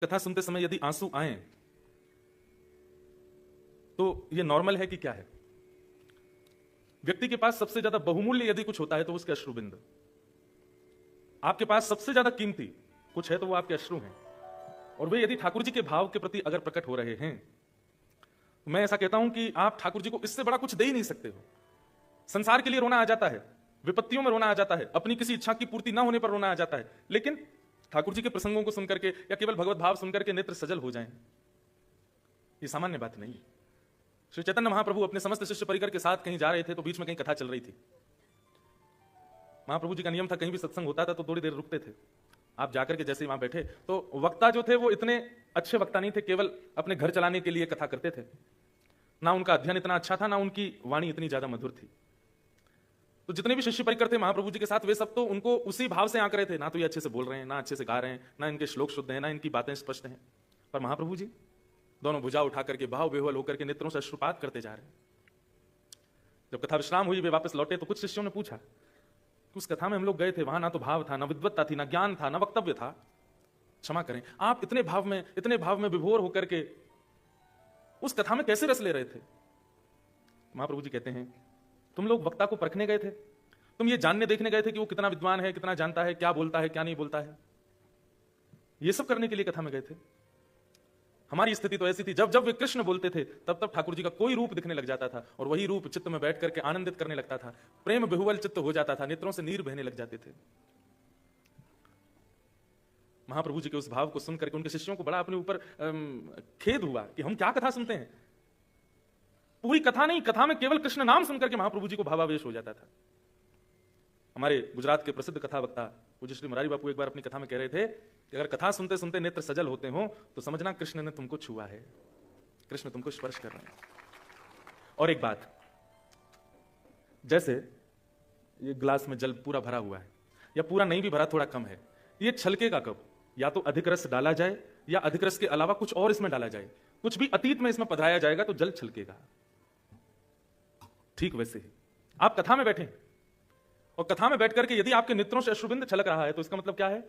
कथा सुनते समय यदि आंसू आए तो यह नॉर्मल है कि क्या है? व्यक्ति के पास सबसे ज्यादा बहुमूल्य यदि कुछ होता है तो उसके अश्रुबिंद। आपके पास सबसे ज्यादा कीमती कुछ है तो वो आपके अश्रु हैं, और वे यदि ठाकुर जी के भाव के प्रति अगर प्रकट हो रहे हैं, मैं ऐसा कहता हूं कि आप ठाकुर जी को इससे बड़ा कुछ दे ही नहीं सकते हो। संसार के लिए रोना आ जाता है, विपत्तियों में रोना आ जाता है, अपनी किसी इच्छा की पूर्ति ना होने पर रोना आ जाता है, लेकिन ठाकुर जी के प्रसंगों को सुनकर के या केवल भगवत भाव सुनकर के नेत्र सजल हो जाएं, ये सामान्य बात नहीं। श्री चैतन्य महाप्रभु अपने समस्त शिष्य परिकर के साथ कहीं जा रहे थे तो बीच में कहीं कथा चल रही थी। महाप्रभु जी का नियम था कहीं भी सत्संग होता था तो थोड़ी देर रुकते थे। आप जाकर के जैसे ही वहां बैठे तो वक्ता जो थे वो इतने अच्छे वक्ता नहीं थे, केवल अपने घर चलाने के लिए कथा करते थे। ना उनका अध्ययन इतना अच्छा था, ना उनकी वाणी इतनी ज्यादा मधुर थी। तो जितने भी शिष्य परिकर थे महाप्रभु जी के साथ, वे सब तो उनको उसी भाव से आंक रहे थे। ना तो ये अच्छे से बोल रहे हैं, ना अच्छे से गा रहे हैं, ना इनके श्लोक शुद्ध हैं, ना इनकी बातें स्पष्ट हैं, पर महाप्रभु जी दोनों भुजा उठा करके भाव बेहवल होकर के नेत्रों से अश्रुपात करते जा रहे हैं। जब कथा विश्राम हुई, वे वापस लौटे तो कुछ शिष्यों ने पूछा कि उस कथा में हम लोग गए थे, वहां ना तो भाव था, ना विद्वत्ता थी, ना ज्ञान था, ना वक्तव्य था। क्षमा करें, आप इतने भाव में विभोर होकर के उस कथा में कैसे रस ले रहे थे? महाप्रभु जी कहते हैं, तुम लोग वक्ता को परखने गए थे, तुम ये जानने देखने गए थे कि वो कितना विद्वान है, कितना जानता है, क्या बोलता है, क्या नहीं बोलता है, ये सब करने के लिए कथा में गए थे। हमारी स्थिति तो ऐसी थी, जब जब वे कृष्ण बोलते थे तब तब ठाकुर जी का कोई रूप दिखने लग जाता था, और वही रूप चित्त में बैठ करके आनंदित करने लगता था, प्रेम बेहुवल चित्त हो जाता था, नेत्रों से नीर बहने लग जाते थे। महाप्रभु जी के उस भाव को सुनकर के उनके शिष्यों को बड़ा अपने ऊपर खेद हुआ कि हम क्या कथा सुनते हैं। पूरी कथा नहीं, कथा में केवल कृष्ण नाम सुनकर के महाप्रभु जी को भावावेश हो जाता था। हमारे गुजरात के प्रसिद्ध कथा वक्ता पूज्य श्री मुरारी बापू एक बार अपनी कथा में कह रहे थे कि अगर कथा सुनते सुनते नेत्र सजल होते हो तो समझना कृष्ण ने तुमको छुआ है, कृष्ण तुमको स्पर्श कर रहे हैं। और एक बात, जैसे ये ग्लास में जल पूरा भरा हुआ है, या पूरा नहीं भी भरा, थोड़ा कम है, ये छलकेगा कब? या तो अधिक रस डाला जाए, या अधिक रस के अलावा कुछ और इसमें डाला जाए, कुछ भी अतीत में इसमें पधराया जाएगा तो जल छलकेगा। ठीक वैसे ही आप कथा में बैठे, और कथा में बैठ करके यदि आपके नेत्रों से अश्रुबिंद छलक रहा है तो इसका मतलब क्या है?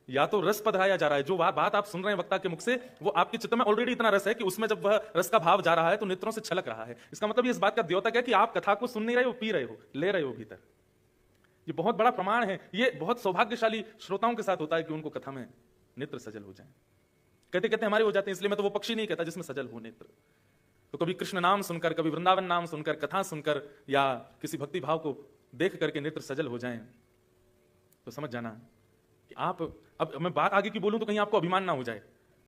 या तो रस पधराया जा रहा है, जो बात आप सुन रहे हैं वक्ता के मुख से, वो आपके चित्त में ऑलरेडी इतना रस है कि उसमें जब वह रस का भाव जा रहा है तो नेत्रों से छलक रहा है। इसका मतलब ये इस बात का द्योतक है कि आप कथा को सुन नहीं रहे हो, पी रहे हो, ले रहे हो भीतर। ये बहुत बड़ा प्रमाण है। ये बहुत सौभाग्यशाली श्रोताओं के साथ होता है कि उनको कथा में नेत्र सजल हो जाए। कहते कहते हमारे हो जाते हैं, इसलिए मैं तो वो पक्षी नहीं कहता जिसमें सजल हो नेत्र। तो कभी कृष्ण नाम सुनकर, कभी वृंदावन नाम सुनकर, कथा सुनकर, या किसी भक्ति भाव को देख करके नेत्र सजल हो जाएं, तो समझ जाना कि आप, अब मैं बात आगे की बोलूं तो कहीं आपको अभिमान ना हो जाए,